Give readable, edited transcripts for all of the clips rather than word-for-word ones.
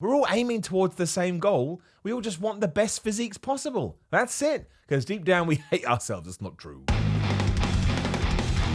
We're all aiming towards the same goal. We all just want the best physiques possible. That's it. Because deep down we hate ourselves. It's not true.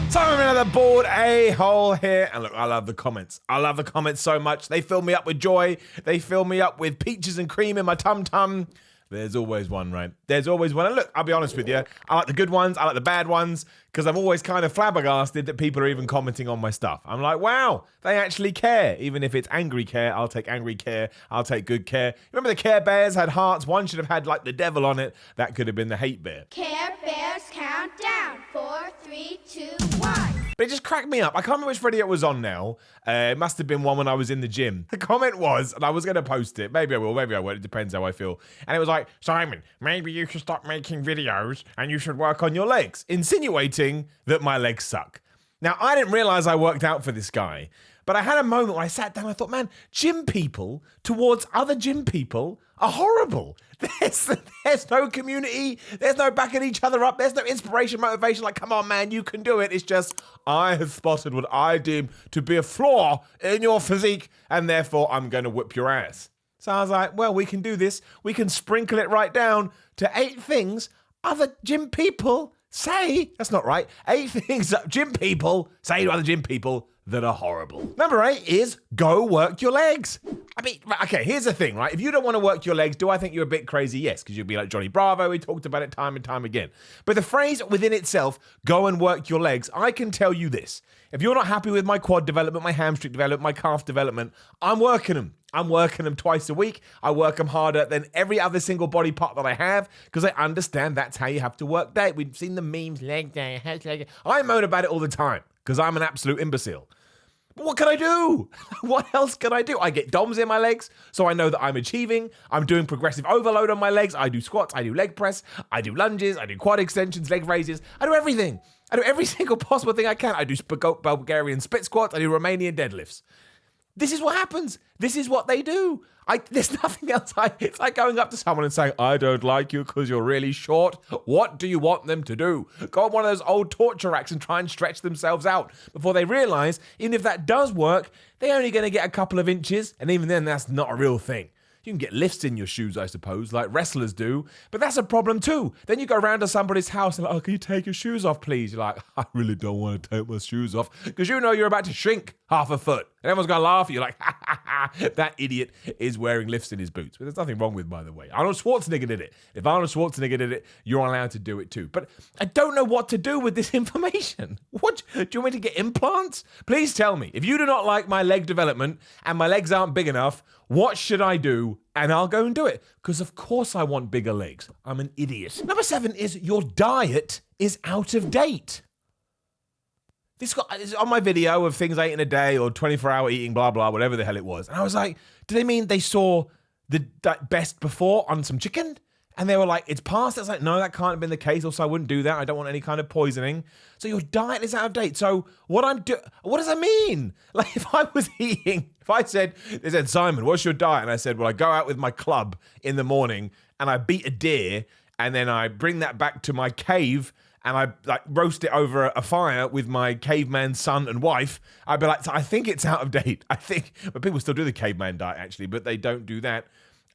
So I'm another bored a-hole here. And look, I love the comments. I love the comments so much. They fill me up with joy. They fill me up with peaches and cream in my tum-tum. There's always one, right? There's always one. And look, I'll be honest with you. I like the good ones. I like the bad ones. Because I'm always kind of flabbergasted that people are even commenting on my stuff. I'm like, wow, they actually care. Even if it's angry care, I'll take angry care. I'll take good care. Remember the Care Bears had hearts? One should have had like the devil on it. That could have been the hate bear. Care Bears countdown. 4, 3, 2, 1. But it just cracked me up. I can't remember which video it was on now. It must have been one when I was in the gym. The comment was, and I was going to post it. Maybe I will, maybe I won't. It depends how I feel. And it was like, Simon, maybe you should stop making videos and you should work on your legs. Insinuating that my legs suck. Now, I didn't realize I worked out for this guy. But I had a moment where I sat down and I thought, man, gym people towards other gym people are horrible. There's no community. There's no backing each other up. There's no inspiration, motivation. Like, come on, man, you can do it. It's just, I have spotted what I deem to be a flaw in your physique, and therefore I'm going to whip your ass. So I was like, well, we can do this. We can sprinkle it right down to 8 things other gym people say. That's not right. 8 things that gym people say to other gym people that are horrible. Number 8 is go work your legs. I mean, okay, here's the thing, right? If you don't want to work your legs, do I think you're a bit crazy? Yes, because you'll be like Johnny Bravo. We talked about it time and time again. But the phrase within itself, go and work your legs, I can tell you this. If you're not happy with my quad development, my hamstring development, my calf development, I'm working them. I'm working them twice a week. I work them harder than every other single body part that I have because I understand that's how you have to work that. We've seen the memes, leg day, I moan about it all the time because I'm an absolute imbecile. But what can I do? What else can I do? I get DOMs in my legs, so I know that I'm achieving. I'm doing progressive overload on my legs. I do squats, I do leg press, I do lunges, I do quad extensions, leg raises. I do everything. I do every single possible thing I can. I do Bulgarian split squats. I do Romanian deadlifts. This is what happens. This is what they do. There's nothing else. It's like going up to someone and saying, I don't like you because you're really short. What do you want them to do? Go on one of those old torture racks and try and stretch themselves out before they realize, even if that does work, they're only going to get a couple of inches. And even then, that's not a real thing. You can get lifts in your shoes, I suppose, like wrestlers do, but that's a problem too. Then you go around to somebody's house and like, oh, can you take your shoes off, please? You're like, I really don't want to take my shoes off because you know you're about to shrink half a foot. And everyone's going to laugh at you like, ha, ha, ha, that idiot is wearing lifts in his boots. But there's nothing wrong with, by the way. Arnold Schwarzenegger did it. If Arnold Schwarzenegger did it, you're allowed to do it too. But I don't know what to do with this information. What? Do you want me to get implants? Please tell me. If you do not like my leg development and my legs aren't big enough, what should I do? And I'll go and do it. Because of course I want bigger legs. I'm an idiot. Number 7 is your diet is out of date. This is on my video of things I eat in a day or 24-hour eating, blah, blah, whatever the hell it was. And I was like, do they mean they saw the best before on some chicken? And they were like, it's past. It's like, no, that can't have been the case. Also, I wouldn't do that. I don't want any kind of poisoning. So your diet is out of date. So what does that mean? Like if I was eating, they said, Simon, what's your diet? And I said, well, I go out with my club in the morning and I beat a deer and then I bring that back to my cave and I like roast it over a fire with my caveman son and wife, I'd be like, I think it's out of date. I think, but people still do the caveman diet actually, but they don't do that.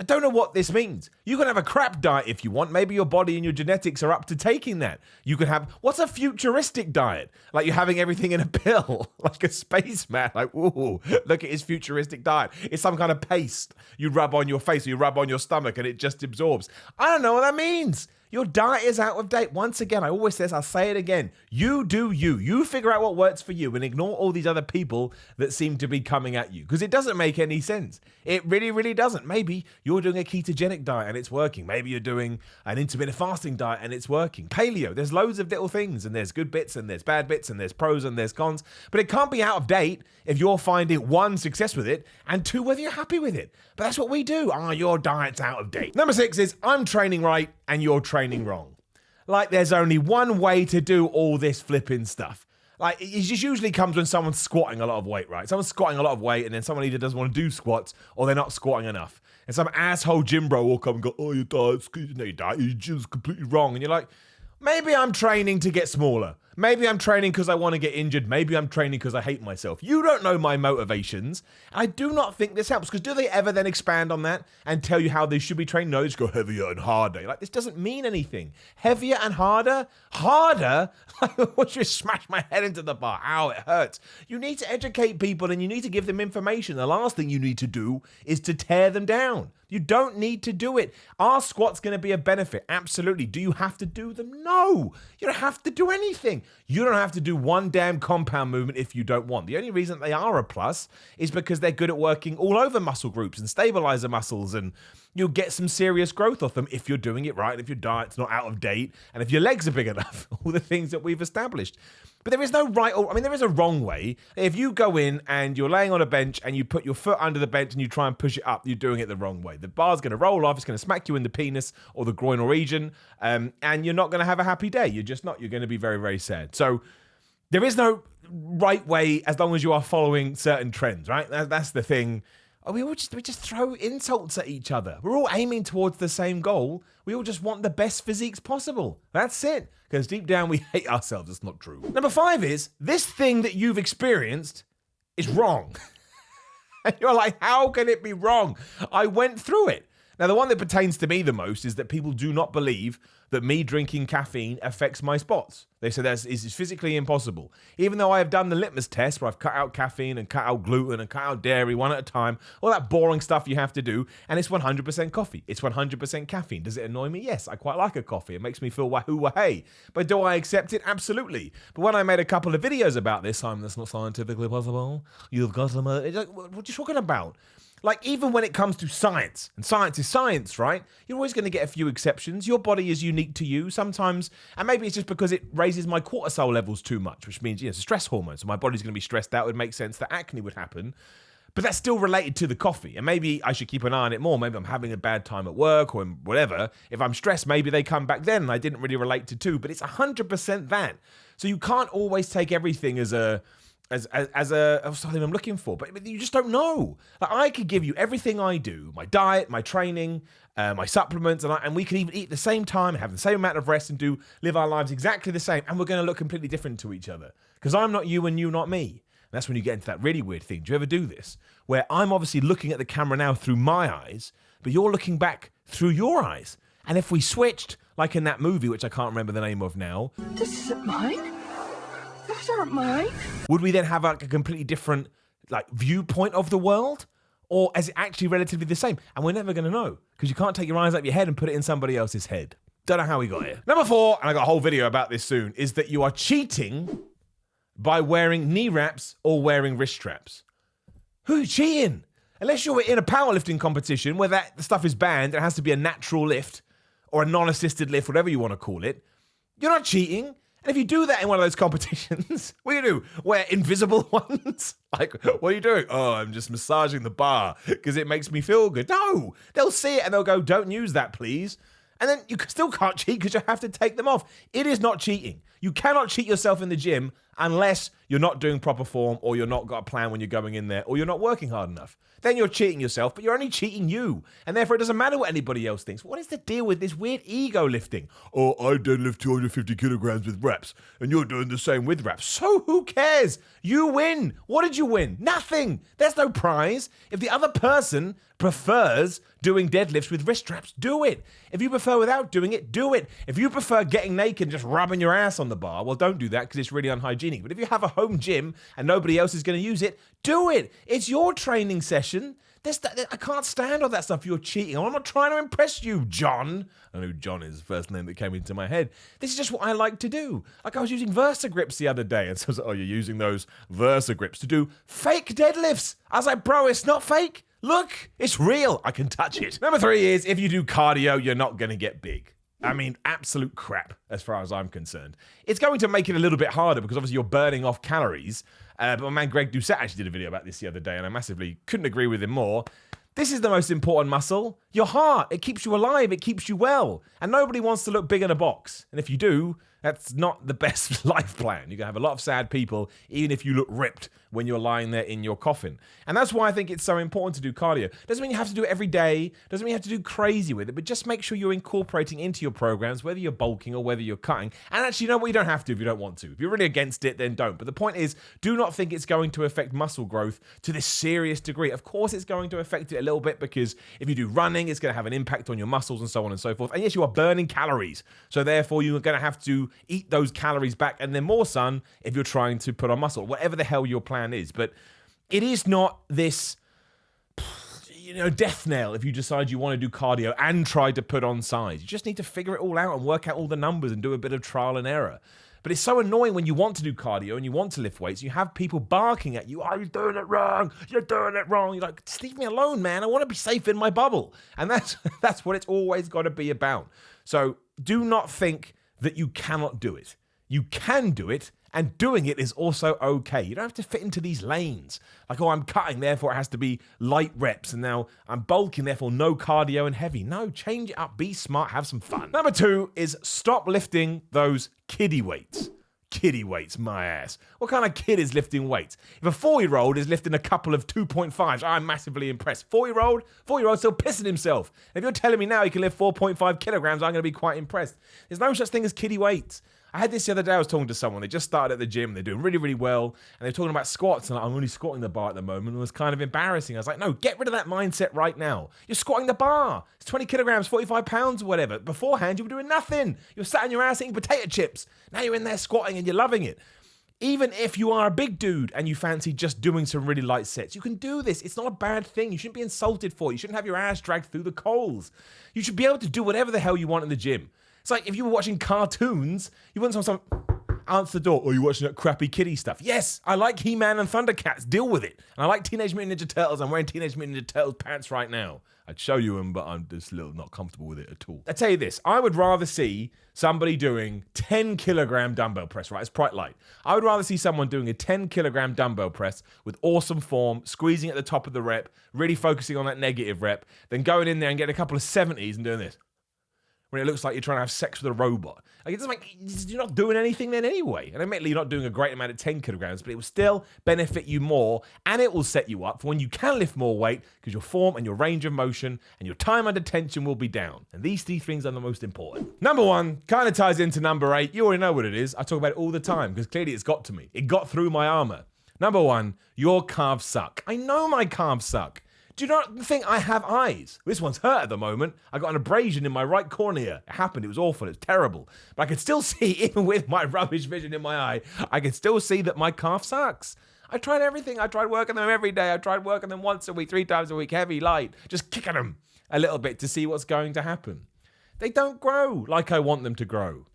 I don't know what this means. You can have a crap diet if you want. Maybe your body and your genetics are up to taking that. You can have, what's a futuristic diet? Like you're having everything in a pill, like a spaceman. Like, ooh, look at his futuristic diet. It's some kind of paste you rub on your face or you rub on your stomach and it just absorbs. I don't know what that means. Your diet is out of date. Once again, I always say this, I'll say it again. You do you. You figure out what works for you and ignore all these other people that seem to be coming at you because it doesn't make any sense. It really, really doesn't. Maybe you're doing a ketogenic diet and it's working. Maybe you're doing an intermittent fasting diet and it's working. Paleo, there's loads of little things and there's good bits and there's bad bits and there's pros and there's cons, but it can't be out of date if you're finding 1, success with it and 2, whether you're happy with it. But that's what we do. Your diet's out of date. Number 6 is I'm training right and you're training wrong. Like there's only one way to do all this flipping stuff. Like it just usually comes when someone's squatting a lot of weight, right? Someone's squatting a lot of weight and then someone either doesn't want to do squats or they're not squatting enough. And some asshole gym bro will come and go, oh, your diet's completely wrong. And you're like, maybe I'm training to get smaller. Maybe I'm training because I want to get injured. Maybe I'm training because I hate myself. You don't know my motivations. I do not think this helps, because do they ever then expand on that and tell you how they should be trained? No, just go heavier and harder. Like, this doesn't mean anything. Heavier and harder? Harder? Watch you smash my head into the bar. Ow, it hurts. You need to educate people and you need to give them information. The last thing you need to do is to tear them down. You don't need to do it. Are squats going to be a benefit? Absolutely. Do you have to do them? No. You don't have to do anything. You don't have to do one damn compound movement if you don't want. The only reason they are a plus is because they're good at working all over muscle groups and stabilizer muscles, and you'll get some serious growth off them if you're doing it right, if your diet's not out of date, and if your legs are big enough. All the things that we've established. But there is no right, or, I mean, there is a wrong way. If you go in and you're laying on a bench and you put your foot under the bench and you try and push it up, you're doing it the wrong way. The bar's going to roll off, it's going to smack you in the penis or the groinal region, and you're not going to have a happy day. You're just not. You're going to be very, very sad. So there is no right way as long as you are following certain trends, right? That's the thing. We just throw insults at each other. We're all aiming towards the same goal. We all just want the best physiques possible. That's it. Because deep down we hate ourselves. It's not true. Number 5 is, this thing that you've experienced is wrong. And you're like, how can it be wrong? I went through it. Now, the one that pertains to me the most is that people do not believe that me drinking caffeine affects my spots. They say that is physically impossible. Even though I have done the litmus test where I've cut out caffeine and cut out gluten and cut out dairy one at a time, all that boring stuff you have to do, and it's 100% coffee. It's 100% caffeine. Does it annoy me? Yes, I quite like a coffee. It makes me feel wahoo wahey. But do I accept it? Absolutely. But when I made a couple of videos about this, that's not scientifically possible. You've got some... It's like, what are you talking about? Like, even when it comes to science, and science is science, right? You're always going to get a few exceptions. Your body is unique to you sometimes, and maybe it's just because it raises my cortisol levels too much, which means, it's a stress hormone, so my body's going to be stressed out. It would make sense that acne would happen, but that's still related to the coffee, and maybe I should keep an eye on it more. Maybe I'm having a bad time at work or whatever. If I'm stressed, maybe they come back then, and I didn't really relate to two, but it's 100% that. So you can't always take everything as something I'm looking for, but you just don't know. Like, I could give you everything I do, my diet, my training, my supplements, and we could even eat at the same time, have the same amount of rest, and live our lives exactly the same, and we're going to look completely different to each other, because I'm not you and you not me. And that's when you get into that really weird thing. Do you ever do this? Where I'm obviously looking at the camera now through my eyes, but you're looking back through your eyes. And if we switched, like in that movie, which I can't remember the name of now. This isn't mine. Those aren't mine. Would we then have like a completely different viewpoint of the world? Or is it actually relatively the same? And we're never going to know, because you can't take your eyes out of your head and put it in somebody else's head. Don't know how we got here. Number 4, and I got a whole video about this soon, is that you are cheating by wearing knee wraps or wearing wrist straps. Who's cheating? Unless you're in a powerlifting competition where that stuff is banned, it has to be a natural lift or a non-assisted lift, whatever you want to call it. You're not cheating. And if you do that in one of those competitions, what do you do? Wear invisible ones? Like, what are you doing? Oh, I'm just massaging the bar because it makes me feel good. No, they'll see it and they'll go, don't use that, please. And then you still can't cheat because you have to take them off. It is not cheating. You cannot cheat yourself in the gym unless you're not doing proper form, or you're not got a plan when you're going in there, or you're not working hard enough. Then you're cheating yourself, but you're only cheating you. And therefore it doesn't matter what anybody else thinks. What is the deal with this weird ego lifting? Oh, I deadlift 250 kilograms with reps, and you're doing the same with reps. So who cares? You win. What did you win? Nothing. There's no prize. If the other person prefers doing deadlifts with wrist straps, do it. If you prefer without doing it, do it. If you prefer getting naked and just rubbing your ass on the bar, well, don't do that because it's really unhygienic. But if you have a home gym and nobody else is going to use it, do it. It's your training session. I can't stand all that stuff. You're cheating. I'm not trying to impress you, John. I know who John is, the first name that came into my head. This is just what I like to do. Like, I was using Versa grips the other day, and so I was like, oh, you're using those Versa grips to do fake deadlifts. I was like, bro, it's not fake. Look, it's real. I can touch it. Number 3 is, if you do cardio, you're not going to get big. I mean, absolute crap as far as I'm concerned. It's going to make it a little bit harder because obviously you're burning off calories. But my man Greg Doucette actually did a video about this the other day, and I massively couldn't agree with him more. This is the most important muscle. Your heart. It keeps you alive. It keeps you well. And nobody wants to look big in a box. And if you do, That's not the best life plan. You're going to have a lot of sad people, even if you look ripped when you're lying there in your coffin. And that's why I think it's so important to do cardio. Doesn't mean you have to do it every day. Doesn't mean you have to do crazy with it, but just make sure you're incorporating into your programs, whether you're bulking or whether you're cutting. And actually, you know what? You don't have to if you don't want to. If you're really against it, then don't. But the point is, do not think it's going to affect muscle growth to this serious degree. Of course, it's going to affect it a little bit because if you do running, it's going to have an impact on your muscles and so on and so forth. And yes, you are burning calories. So therefore, you're going to have to eat those calories back and then more, son, if you're trying to put on muscle, whatever the hell your plan is. But it is not this, death knell if you decide you want to do cardio and try to put on size. You just need to figure it all out and work out all the numbers and do a bit of trial and error. But it's so annoying when you want to do cardio and you want to lift weights, you have people barking at you, "Oh, you're doing it wrong, you're doing it wrong." You're like, just leave me alone, man. I want to be safe in my bubble. And that's what it's always got to be about. So do not think that you cannot do it. You can do it, and doing it is also okay. You don't have to fit into these lanes. Like, oh, I'm cutting, therefore it has to be light reps, and now I'm bulking, therefore no cardio and heavy. No, change it up, be smart, have some fun. Number 2 is stop lifting those kiddie weights. Kiddie weights, my ass. What kind of kid is lifting weights? If a 4-year-old is lifting a couple of 2.5s, I'm massively impressed. 4-year-old still pissing himself. If you're telling me now he can lift 4.5 kilograms, I'm going to be quite impressed. There's no such thing as kiddie weights. I had this the other day. I was talking to someone. They just started at the gym. They're doing really, really well. And they're talking about squats. And I'm only squatting the bar at the moment. It was kind of embarrassing. I was like, no, get rid of that mindset right now. You're squatting the bar. It's 20 kilograms, 45 pounds or whatever. Beforehand, you were doing nothing. You were sat on your ass eating potato chips. Now you're in there squatting and you're loving it. Even if you are a big dude and you fancy just doing some really light sets, you can do this. It's not a bad thing. You shouldn't be insulted for it. You shouldn't have your ass dragged through the coals. You should be able to do whatever the hell you want in the gym. It's like if you were watching cartoons, you wouldn't someone answer the door, or you're watching that crappy kiddie stuff. Yes, I like He-Man and Thundercats. Deal with it. And I like Teenage Mutant Ninja Turtles. I'm wearing Teenage Mutant Ninja Turtles pants right now. I'd show you them, but I'm just a little not comfortable with it at all. I tell you this, I would rather see somebody doing 10 kilogram dumbbell press, right? It's quite light. I would rather see someone doing a 10 kilogram dumbbell press with awesome form, squeezing at the top of the rep, really focusing on that negative rep, than going in there and getting a couple of 70s and doing this. When it looks like you're trying to have sex with a robot. Like, it doesn't make, you're not doing anything then anyway. And admittedly, you're not doing a great amount of 10 kilograms, but it will still benefit you more, and it will set you up for when you can lift more weight, because your form and your range of motion and your time under tension will be down. And these 3 things are the most important. Number 1 kind of ties into number 8. You already know what it is. I talk about it all the time, because clearly it's got to me. It got through my armor. Number 1, your calves suck. I know my calves suck. Do you not think I have eyes? This one's hurt at the moment. I got an abrasion in my right cornea. It happened. It was awful. It's terrible. But I can still see, even with my rubbish vision in my eye, I can still see that my calf sucks. I tried everything. I tried working them every day. I tried working them once a week, 3 times a week, heavy, light, just kicking them a little bit to see what's going to happen. They don't grow like I want them to grow.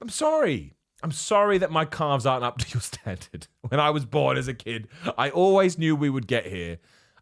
I'm sorry. I'm sorry that my calves aren't up to your standard. When I was born as a kid, I always knew we would get here.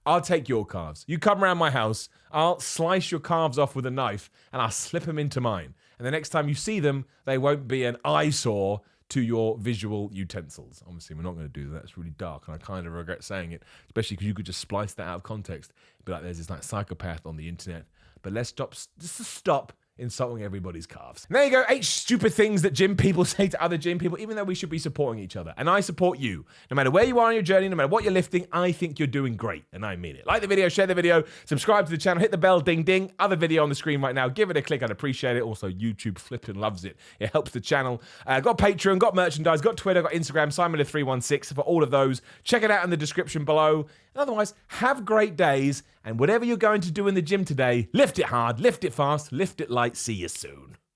I'll take your calves. You come around my house, I'll slice your calves off with a knife and I'll slip them into mine. And the next time you see them, they won't be an eyesore to your visual utensils. Obviously, we're not going to do that. It's really dark and I kind of regret saying it, especially because you could just splice that out of context. Be like, there's this like psychopath on the internet. But let's stop insulting everybody's calves. And there you go, 8 stupid things that gym people say to other gym people, even though we should be supporting each other. And I support you. No matter where you are on your journey, no matter what you're lifting, I think you're doing great. And I mean it. Like the video, share the video, subscribe to the channel, hit the bell, ding, ding. Other video on the screen right now. Give it a click. I'd appreciate it. Also, YouTube flipping loves it. It helps the channel. Got Patreon, got merchandise, got Twitter, got Instagram, Simon316 for all of those. Check it out in the description below. And otherwise, have great days. And whatever you're going to do in the gym today, lift it hard, lift it fast, lift it light. See you soon.